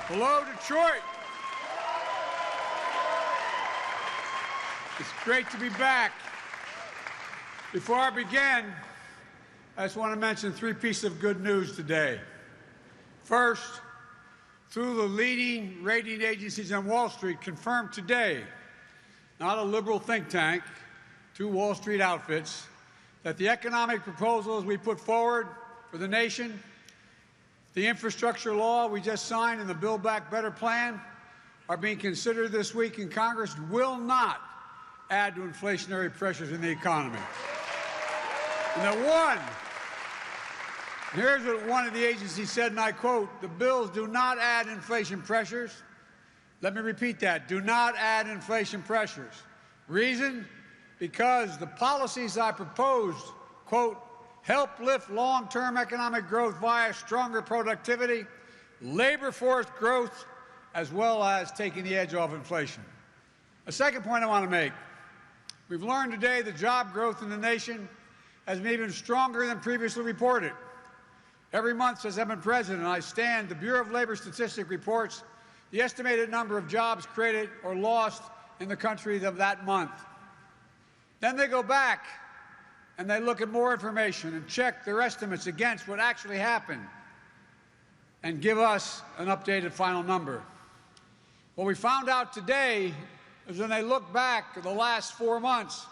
Hello, Detroit. It's great to be back. Before I begin, I just want to mention 3 pieces of good news today. First, through the leading rating agencies on Wall Street, confirmed today, not a liberal think tank, 2 Wall Street outfits, that the economic proposals we put forward for the nation, the infrastructure law we just signed, and the Build Back Better plan are being considered this week in Congress, will not add to inflationary pressures in the economy. And here's what one of the agencies said, and I quote, "The bills do not add inflation pressures." Let me repeat that, do not add inflation pressures. Reason? Because the policies I proposed, quote, help lift long-term economic growth via stronger productivity, labor force growth, as well as taking the edge off inflation. A second point I want to make. We've learned today that job growth in the nation has been even stronger than previously reported. Every month since I've been president, the Bureau of Labor Statistics reports the estimated number of jobs created or lost in the country of that month. Then they go back and they look at more information and check their estimates against what actually happened and give us an updated final number. What we found out today is when they look back at the last 4 months,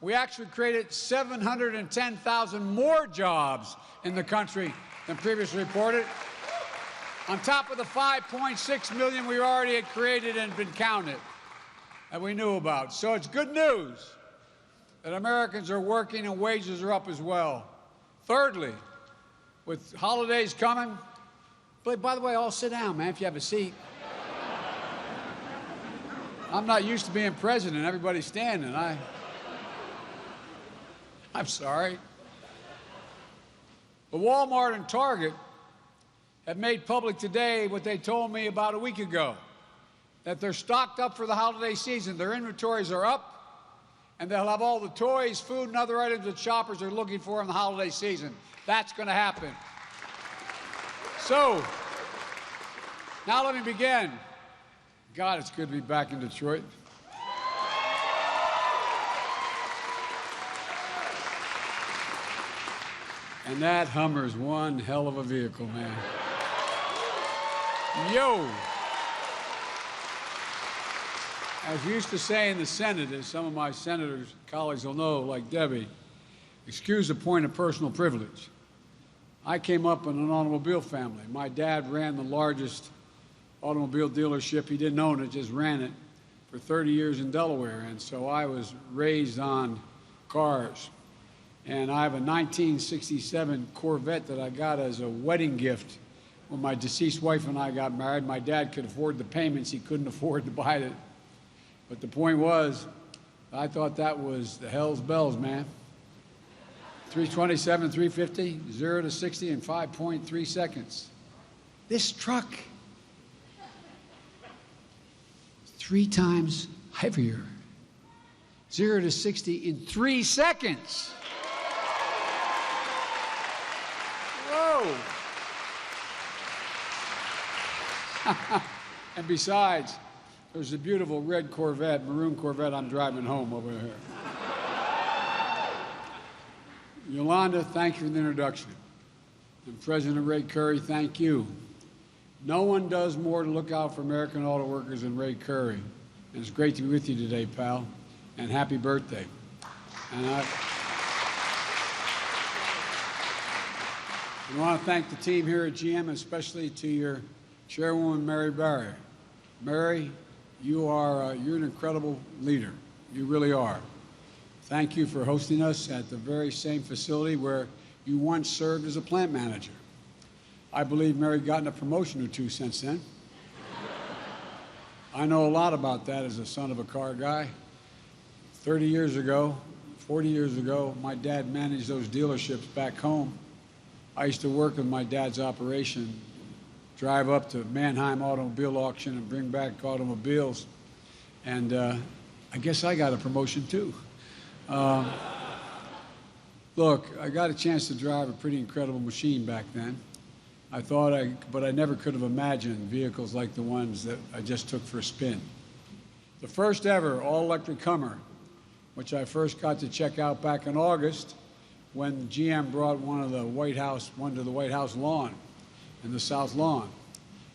we actually created 710,000 more jobs in the country than previously reported, on top of the 5.6 million we already had created and been counted that we knew about. So it's good news that Americans are working and wages are up as well. Thirdly, with holidays coming, but by the way, all sit down, man, if you have a seat. I'm not used to being president. Everybody's standing. I'm sorry. But Walmart and Target have made public today what they told me about a week ago, that they're stocked up for the holiday season. Their inventories are up, and they'll have all the toys, food, and other items that shoppers are looking for in the holiday season. That's going to happen. So, now let me begin. God, it's good to be back in Detroit. And that Hummer's one hell of a vehicle, man. Yo! As we used to say in the Senate, as some of my senators, colleagues will know, like Debbie, excuse the point of personal privilege. I came up in an automobile family. My dad ran the largest automobile dealership. He didn't own it, just ran it for 30 years in Delaware. And so I was raised on cars. And I have a 1967 Corvette that I got as a wedding gift when my deceased wife and I got married. My dad could afford the payments. He couldn't afford to buy it. But the point was, I thought that was the hell's bells, man. 327, 350, 0 to 60 in 5.3 seconds. This truck, 3 times heavier. 0 to 60 in 3 seconds. Whoa. And besides, there's a beautiful red Corvette, maroon Corvette I'm driving home over here. Yolanda, thank you for the introduction. And President Ray Curry, thank you. No one does more to look out for American auto workers than Ray Curry. And it's great to be with you today, pal. And happy birthday. And I want to thank the team here at GM, especially to your chairwoman, Mary Barry. Mary, you're an incredible leader. You really are. Thank you for hosting us at the very same facility where you once served as a plant manager. I believe Mary gotten a promotion or 2 since then. I know a lot about that as a son of a car guy. 40 years ago, my dad managed those dealerships back home. I used to work with my dad's operation, drive up to Mannheim Automobile Auction and bring back automobiles. And I guess I got a promotion too. Look, I got a chance to drive a pretty incredible machine back then. but I never could have imagined vehicles like the ones that I just took for a spin. The first ever all-electric Hummer, which I first got to check out back in August when GM brought one to the White House lawn, in the South Lawn,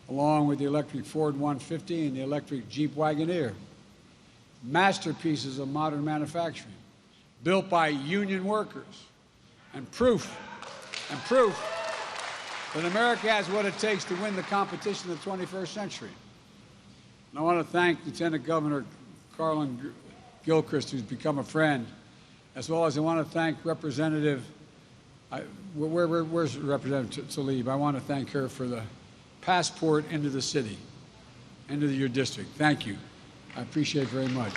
along with the electric Ford 150 and the electric Jeep Wagoneer. Masterpieces of modern manufacturing, built by union workers, and proof that America has what it takes to win the competition of the 21st century. And I want to thank Lieutenant Governor Carlin Gilchrist, who's become a friend, as well as I want to thank Representative, where's Representative Tlaib? I want to thank her for the passport into the city, into your district. Thank you. I appreciate it very much.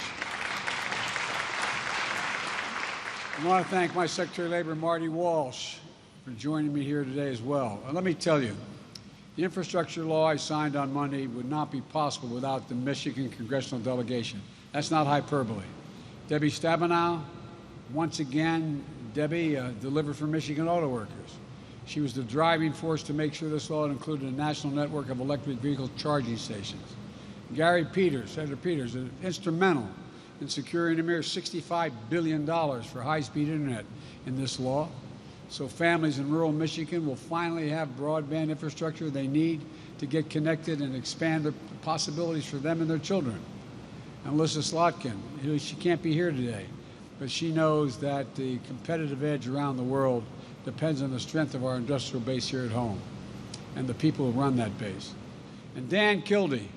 I want to thank my Secretary of Labor, Marty Walsh, for joining me here today as well. And let me tell you, the infrastructure law I signed on Monday would not be possible without the Michigan Congressional delegation. That's not hyperbole. Debbie Stabenow, once again, Debbie delivered for Michigan auto workers. She was the driving force to make sure this law included a national network of electric vehicle charging stations. Gary Peters, Senator Peters, is instrumental in securing a mere $65 billion for high-speed internet in this law. So families in rural Michigan will finally have broadband infrastructure they need to get connected and expand the possibilities for them and their children. And Alyssa Slotkin, she can't be here today, but she knows that the competitive edge around the world depends on the strength of our industrial base here at home and the people who run that base. And Dan Kildee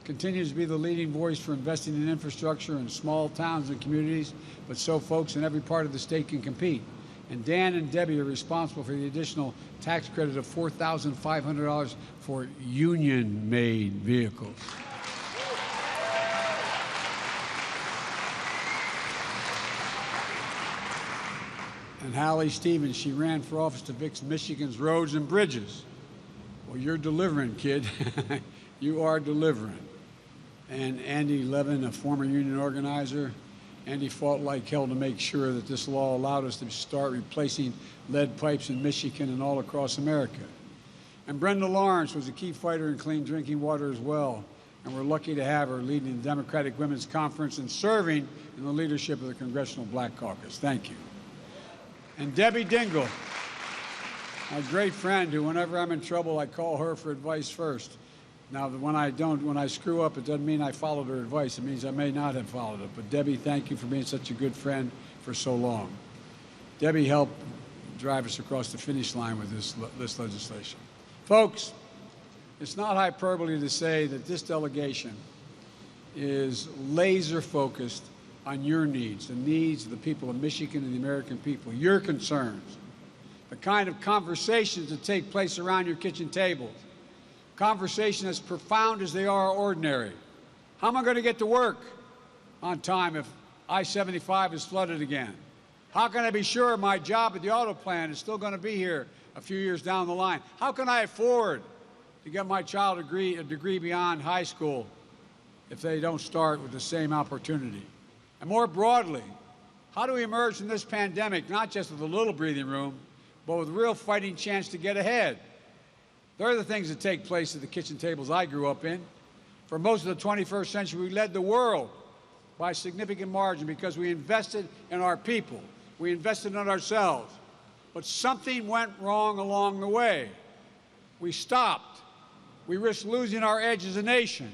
continues to be the leading voice for investing in infrastructure in small towns and communities, but so folks in every part of the state can compete. And Dan and Debbie are responsible for the additional tax credit of $4,500 for union-made vehicles. And Hallie Stevens, she ran for office to fix Michigan's roads and bridges. Well, you're delivering, kid. You are delivering. And Andy Levin, a former union organizer, Andy fought like hell to make sure that this law allowed us to start replacing lead pipes in Michigan and all across America. And Brenda Lawrence was a key fighter in clean drinking water as well. And we're lucky to have her leading the Democratic Women's Conference and serving in the leadership of the Congressional Black Caucus. Thank you. And Debbie Dingell, my great friend, who whenever I'm in trouble, I call her for advice first. Now, when I screw up, it doesn't mean I followed her advice. It means I may not have followed it. But Debbie, thank you for being such a good friend for so long. Debbie helped drive us across the finish line with this legislation. Folks, it's not hyperbole to say that this delegation is laser focused on your needs, the needs of the people of Michigan and the American people, your concerns, the kind of conversations that take place around your kitchen tables. Conversation as profound as they are ordinary. How am I going to get to work on time if I-75 is flooded again? How can I be sure my job at the auto plant is still going to be here a few years down the line? How can I afford to get my child a degree beyond high school if they don't start with the same opportunity? And more broadly, how do we emerge from this pandemic not just with a little breathing room, but with a real fighting chance to get ahead? There are the things that take place at the kitchen tables I grew up in. For most of the 21st century, we led the world by a significant margin because we invested in our people. We invested in ourselves. But something went wrong along the way. We stopped. We risked losing our edge as a nation.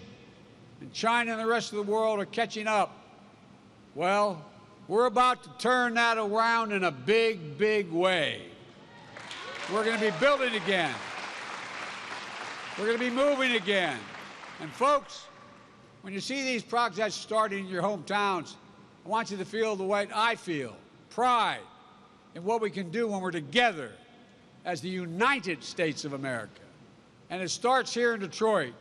And China and the rest of the world are catching up. Well, we're about to turn that around in a big, big way. We're going to be building again. We're going to be moving again. And folks, when you see these projects starting in your hometowns, I want you to feel the way I feel, pride in what we can do when we're together as the United States of America. And it starts here in Detroit.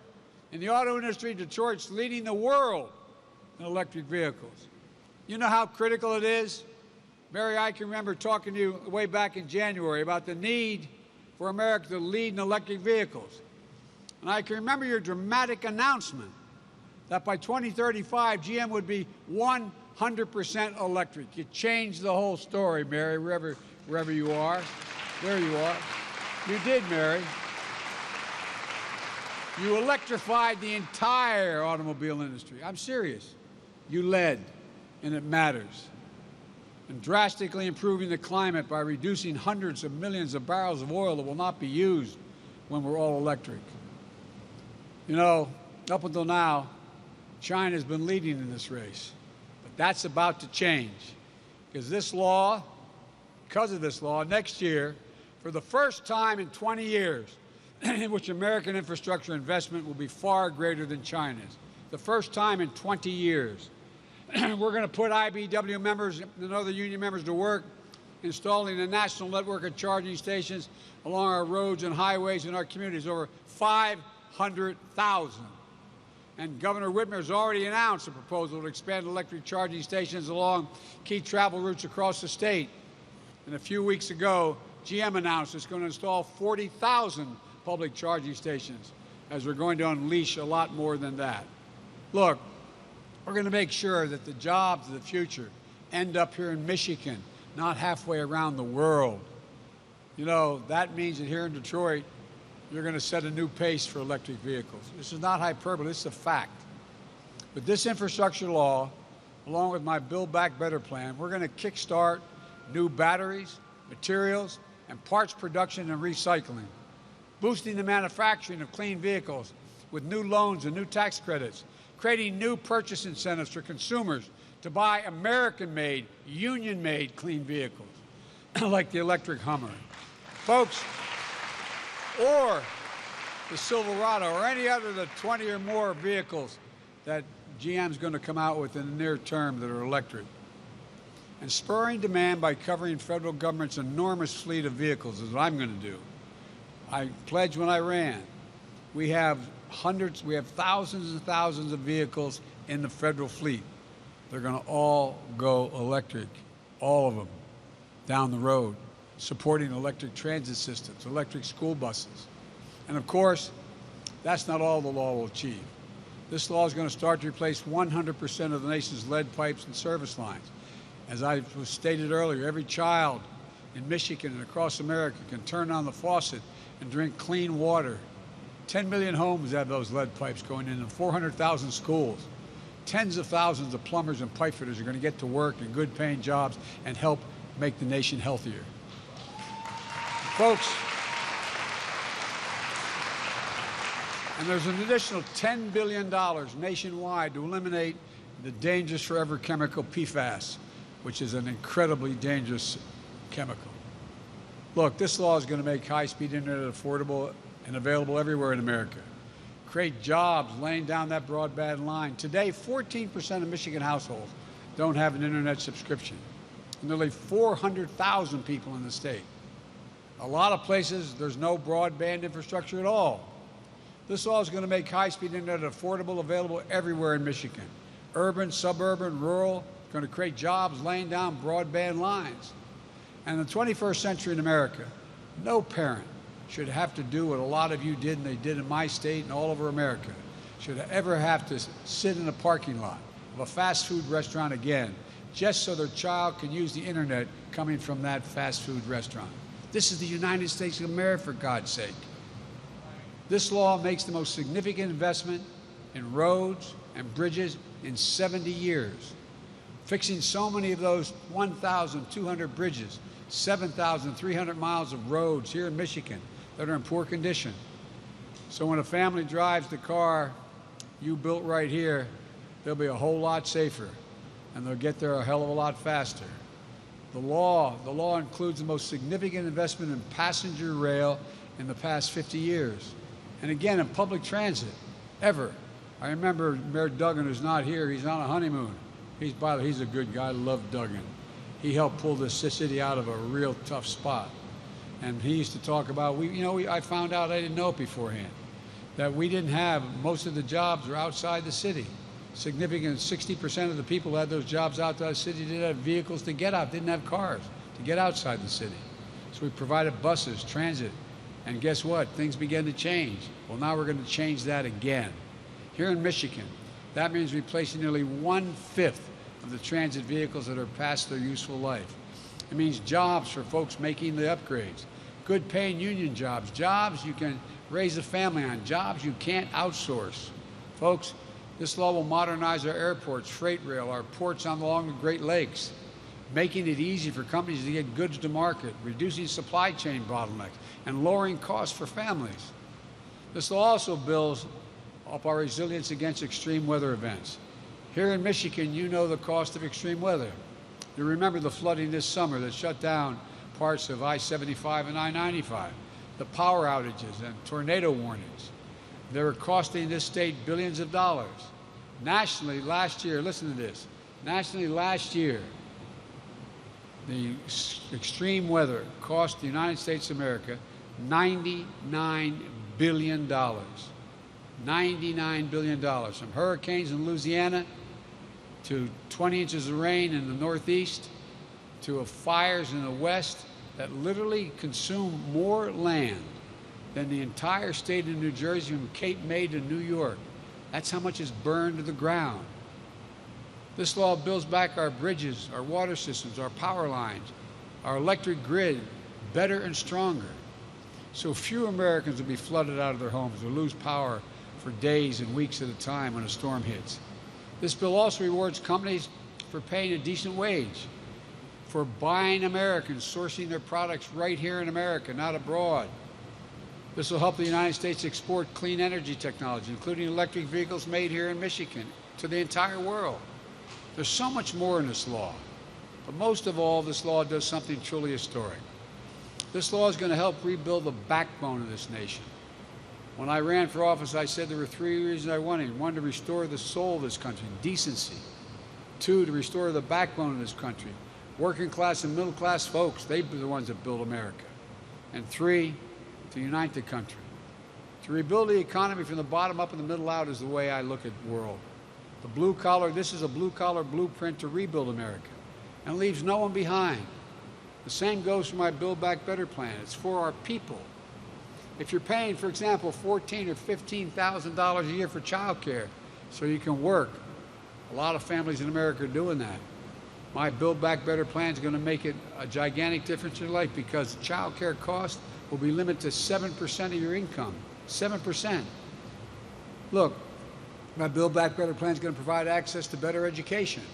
In the auto industry, Detroit's leading the world in electric vehicles. You know how critical it is? Mary, I can remember talking to you way back in January about the need for America to lead in electric vehicles. And I can remember your dramatic announcement that by 2035, GM would be 100% electric. You changed the whole story, Mary, wherever you are. There you are. You did, Mary. You electrified the entire automobile industry. I'm serious. You led, and it matters. And drastically improving the climate by reducing hundreds of millions of barrels of oil that will not be used when we're all electric. You know, up until now, China's been leading in this race. But that's about to change. Because of this law, next year, for the first time in 20 years, in which American infrastructure investment will be far greater than China's. The first time in 20 years. We're going to put IBEW members and other union members to work installing a national network of charging stations along our roads and highways in our communities, over 500,000. And Governor Whitmer has already announced a proposal to expand electric charging stations along key travel routes across the state. And a few weeks ago, GM announced it's going to install 40,000 public charging stations, as we're going to unleash a lot more than that. Look, we're going to make sure that the jobs of the future end up here in Michigan, not halfway around the world. You know, that means that here in Detroit, you're going to set a new pace for electric vehicles. This is not hyperbole, it's a fact. With this infrastructure law, along with my Build Back Better plan, we're going to kickstart new batteries, materials, and parts production and recycling, boosting the manufacturing of clean vehicles with new loans and new tax credits, creating new purchase incentives for consumers to buy American-made, union-made clean vehicles, like the electric Hummer. Folks, or the Silverado, or any other of the 20 or more vehicles that GM's going to come out with in the near term that are electric. And spurring demand by covering federal government's enormous fleet of vehicles is what I'm going to do. I pledged when I ran. We have thousands and thousands of vehicles in the federal fleet. They're going to all go electric, all of them, down the road, supporting electric transit systems, electric school buses. And of course, that's not all the law will achieve. This law is going to start to replace 100% of the nation's lead pipes and service lines. As I was stated earlier, every child in Michigan and across America can turn on the faucet and drink clean water. 10 million homes have those lead pipes going in, and 400,000 schools. Tens of thousands of plumbers and pipe fitters are going to get to work in good-paying jobs and help make the nation healthier. Folks, and there's an additional $10 billion nationwide to eliminate the dangerous forever chemical PFAS, which is an incredibly dangerous chemical. Look, this law is going to make high-speed internet affordable and available everywhere in America. Create jobs laying down that broadband line. Today, 14% of Michigan households don't have an internet subscription. Nearly 400,000 people in the state. A lot of places, there's no broadband infrastructure at all. This law is going to make high-speed internet affordable, available everywhere in Michigan. Urban, suburban, rural, going to create jobs laying down broadband lines. And in the 21st century in America, no parent should have to do what a lot of you did and they did in my state and all over America, should ever have to sit in a parking lot of a fast food restaurant again, just so their child can use the internet coming from that fast food restaurant. This is the United States of America, for God's sake. This law makes the most significant investment in roads and bridges in 70 years, fixing so many of those 1,200 bridges, 7,300 miles of roads here in Michigan that are in poor condition. So when a family drives the car you built right here, they'll be a whole lot safer, and they'll get there a hell of a lot faster. The law includes the most significant investment in passenger rail in the past 50 years. And again, in public transit, ever. I remember Mayor Duggan, who's not here, he's on a honeymoon. He's a good guy, I love Duggan. He helped pull this city out of a real tough spot. And he used to talk about, I found out, I didn't know it beforehand, that we didn't have, most of the jobs are outside the city. Significant 60% of the people who had those jobs outside the city didn't have vehicles to get out, didn't have cars to get outside the city. So we provided buses, transit, and guess what? Things began to change. Well, now we're going to change that again. Here in Michigan, that means replacing nearly 1/5 of the transit vehicles that are past their useful life. It means jobs for folks making the upgrades, good paying union jobs, jobs you can raise a family on jobs you can't outsource. Folks, this law will modernize our airports, freight rail, our ports along the Great Lakes, making it easy for companies to get goods to market, reducing supply chain bottlenecks, and lowering costs for families. This law also builds up our resilience against extreme weather events. Here in Michigan, you know the cost of extreme weather. You remember the flooding this summer that shut down parts of I-75 and I-95, the power outages and tornado warnings. They were costing this state billions of dollars. Nationally, last year, listen to this, nationally last year, the extreme weather cost the United States of America $99 billion. $99 billion. From hurricanes in Louisiana to 20 inches of rain in the Northeast to fires in the West that literally consume more land than the entire state of New Jersey from Cape May to New York. That's how much is burned to the ground. This law builds back our bridges, our water systems, our power lines, our electric grid better and stronger. So few Americans will be flooded out of their homes or lose power for days and weeks at a time when a storm hits. This bill also rewards companies for paying a decent wage, for buying Americans, sourcing their products right here in America, not abroad. This will help the United States export clean energy technology, including electric vehicles made here in Michigan, to the entire world. There's so much more in this law, but most of all, this law does something truly historic. This law is going to help rebuild the backbone of this nation. When I ran for office, I said there were three reasons I wanted. One, to restore the soul of this country, decency. Two, to restore the backbone of this country. Working class and middle class folks, they're the ones that build America. And three, to unite the country. To rebuild the economy from the bottom up and the middle out is the way I look at the world. The blue collar, this is a blue collar blueprint to rebuild America and leaves no one behind. The same goes for my Build Back Better plan. It's for our people. If you're paying, for example, $14,000 or $15,000 a year for child care so you can work, a lot of families in America are doing that. My Build Back Better plan is going to make it a gigantic difference in your life because child care costs will be limited to 7% of your income. 7%. Look, my Build Back Better plan is going to provide access to better education.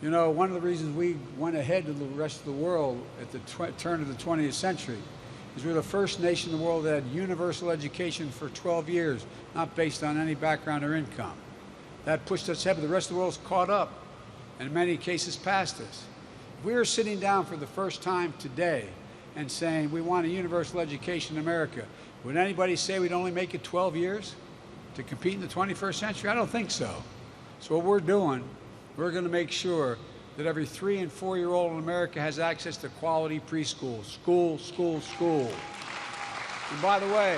You know, one of the reasons we went ahead to the rest of the world at the turn of the 20th century is we're the first nation in the world that had universal education for 12 years, not based on any background or income. That pushed us ahead, but the rest of the world's caught up, and in many cases passed us. If we were sitting down for the first time today and saying we want a universal education in America, would anybody say we'd only make it 12 years to compete in the 21st century? I don't think so. So what we're doing, we're going to make sure that every 3- and 4-year-old in America has access to quality preschool. School, school, school. And by the way,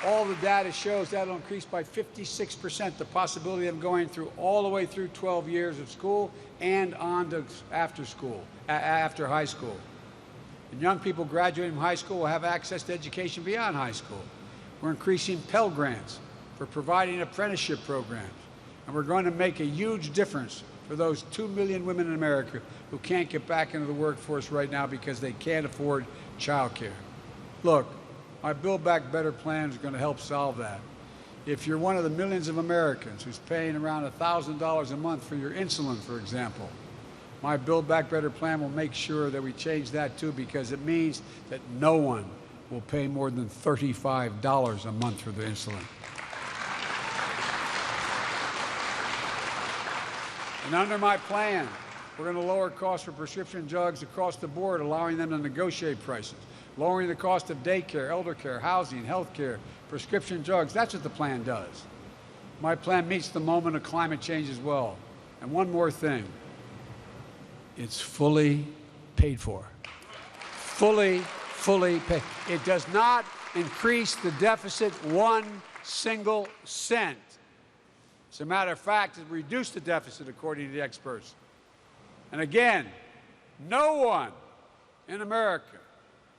all the data shows that'll increase by 56% the possibility of going through all the way through 12 years of school and on to after school, after high school. And young people graduating from high school will have access to education beyond high school. We're increasing Pell Grants for providing apprenticeship programs. And we're going to make a huge difference for those 2 million women in America who can't get back into the workforce right now because they can't afford child care. Look, my Build Back Better plan is going to help solve that. If you're one of the millions of Americans who's paying around $1,000 a month for your insulin, for example, my Build Back Better plan will make sure that we change that too, because it means that no one will pay more than $35 a month for the insulin. And under my plan, we're going to lower costs for prescription drugs across the board, allowing them to negotiate prices, lowering the cost of daycare, elder care, housing, health care, prescription drugs. That's what the plan does. My plan meets the moment of climate change as well. And one more thing. It's fully paid for. Fully paid. It does not increase the deficit 1 single cent. As a matter of fact, it reduced the deficit, according to the experts. And again, no one in America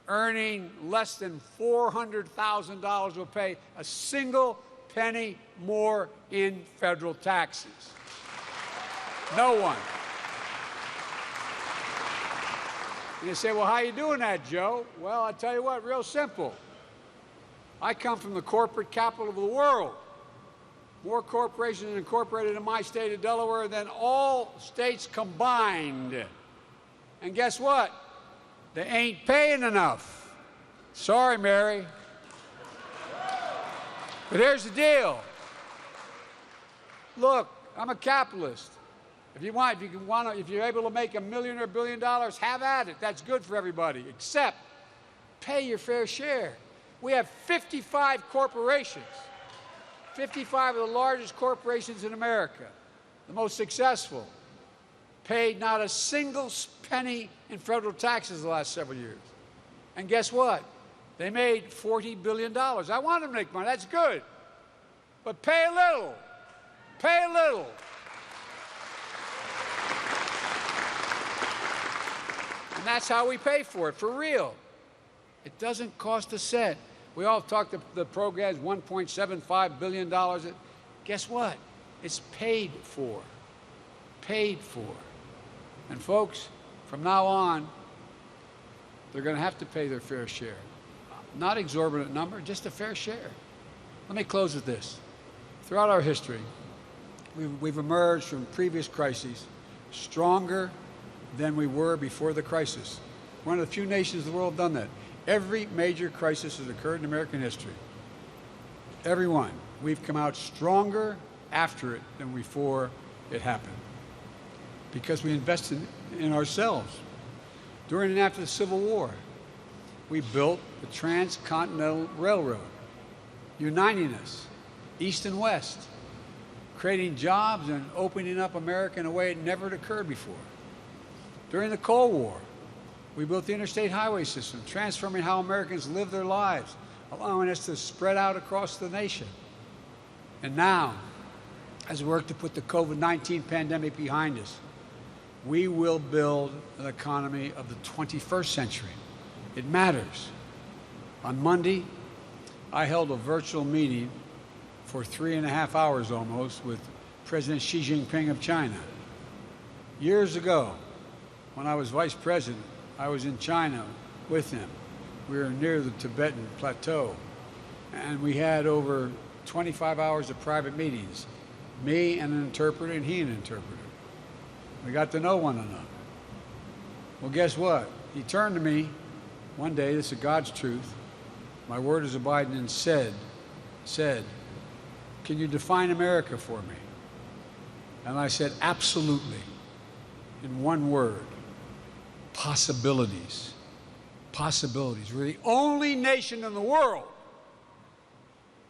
earning less than $400,000 will pay a single penny more in federal taxes. No one. And you say, well, how you doing that, Joe? Well, I tell you what, real simple. I come from the corporate capital of the world. More corporations incorporated in my state of Delaware than all states combined. And guess what? They ain't paying enough. Sorry, Mary. But here's the deal. Look, I'm a capitalist. If you're able to make $1 million or $1 billion, have at it. That's good for everybody. Except, pay your fair share. We have 55 corporations. 55 of the largest corporations in America, the most successful, paid not a single penny in federal taxes the last several years. And guess what? They made $40 billion. I want them to make money. That's good. But pay a little. Pay a little. And that's how we pay for it, for real. It doesn't cost a cent. We all talk the program's $1.75 billion. Guess what? It's paid for. Paid for. And folks, from now on, they're going to have to pay their fair share. Not exorbitant number, just a fair share. Let me close with this. Throughout our history, we've emerged from previous crises stronger than we were before the crisis. One of the few nations in the world done that. Every major crisis has occurred in American history. Every one. We've come out stronger after it than before it happened. Because we invested in ourselves. During and after the Civil War, we built the Transcontinental Railroad, uniting us, East and West, creating jobs and opening up America in a way it never had occurred before. During the Cold War, we built the interstate highway system, transforming how Americans live their lives, allowing us to spread out across the nation. And now, as we work to put the COVID-19 pandemic behind us, we will build an economy of the 21st century. It matters. On Monday, I held a virtual meeting for 3.5 hours almost with President Xi Jinping of China. Years ago, when I was vice president, I was in China with him. We were near the Tibetan plateau, and we had over 25 hours of private meetings, me and an interpreter and he an interpreter. We got to know one another. Well, guess what? He turned to me one day, this is God's truth, my word is abiding, and said, can you define America for me? And I said, absolutely, in one word. Possibilities. Possibilities. We're the only nation in the world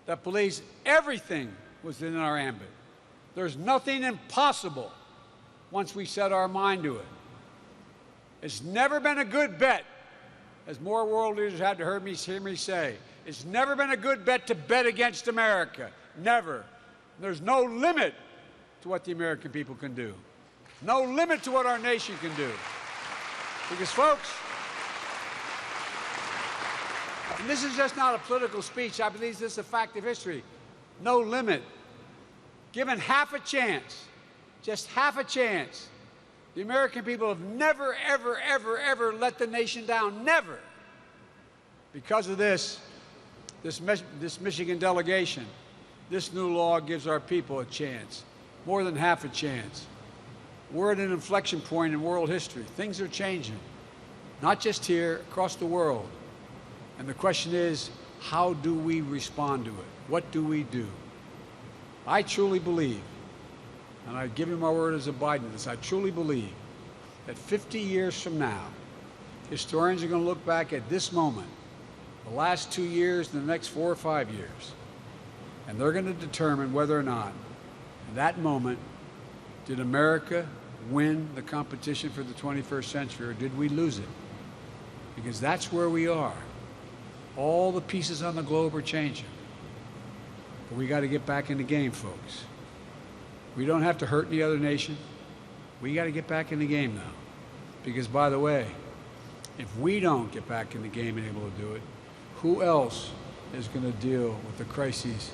that believes everything was within our ambit. There's nothing impossible once we set our mind to it. It's never been a good bet, as more world leaders had to hear me say. It's never been a good bet to bet against America. Never. There's no limit to what the American people can do. No limit to what our nation can do. Because, folks, and this is just not a political speech. I believe this is a fact of history. No limit. Given half a chance, just half a chance, the American people have never, ever, ever, ever let the nation down. Never. Because of this Michigan delegation, this new law gives our people a chance, more than half a chance. We're at an inflection point in world history. Things are changing, not just here, across the world. And the question is, how do we respond to it? What do we do? I truly believe, and I give you my word as abiding this, I truly believe that 50 years from now, historians are going to look back at this moment, the last 2 years and the next 4 or 5 years, and they're going to determine whether or not, in that moment, did America win the competition for the 21st century, or did we lose it? Because that's where we are. All the pieces on the globe are changing. But we got to get back in the game, folks. We don't have to hurt any other nation. We got to get back in the game now. Because, by the way, if we don't get back in the game and able to do it, who else is going to deal with the crises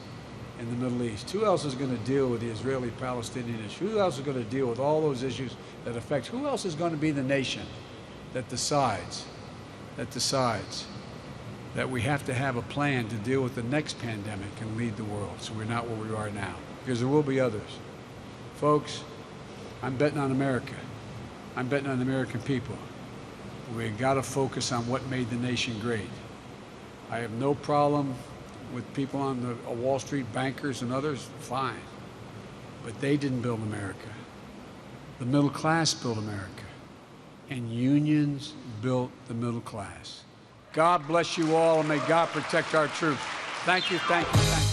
in the Middle East? Who else is going to deal with the Israeli-Palestinian issue? Who else is going to deal with all those issues that affect? Who else is going to be the nation that decides that we have to have a plan to deal with the next pandemic and lead the world so we're not where we are now, because there will be others. Folks, I'm betting on America. I'm betting on the American people. We've got to focus on what made the nation great. I have no problem with people on the Wall Street, bankers and others, fine. But they didn't build America. The middle class built America. And unions built the middle class. God bless you all, and may God protect our troops. Thank you, thank you, thank you.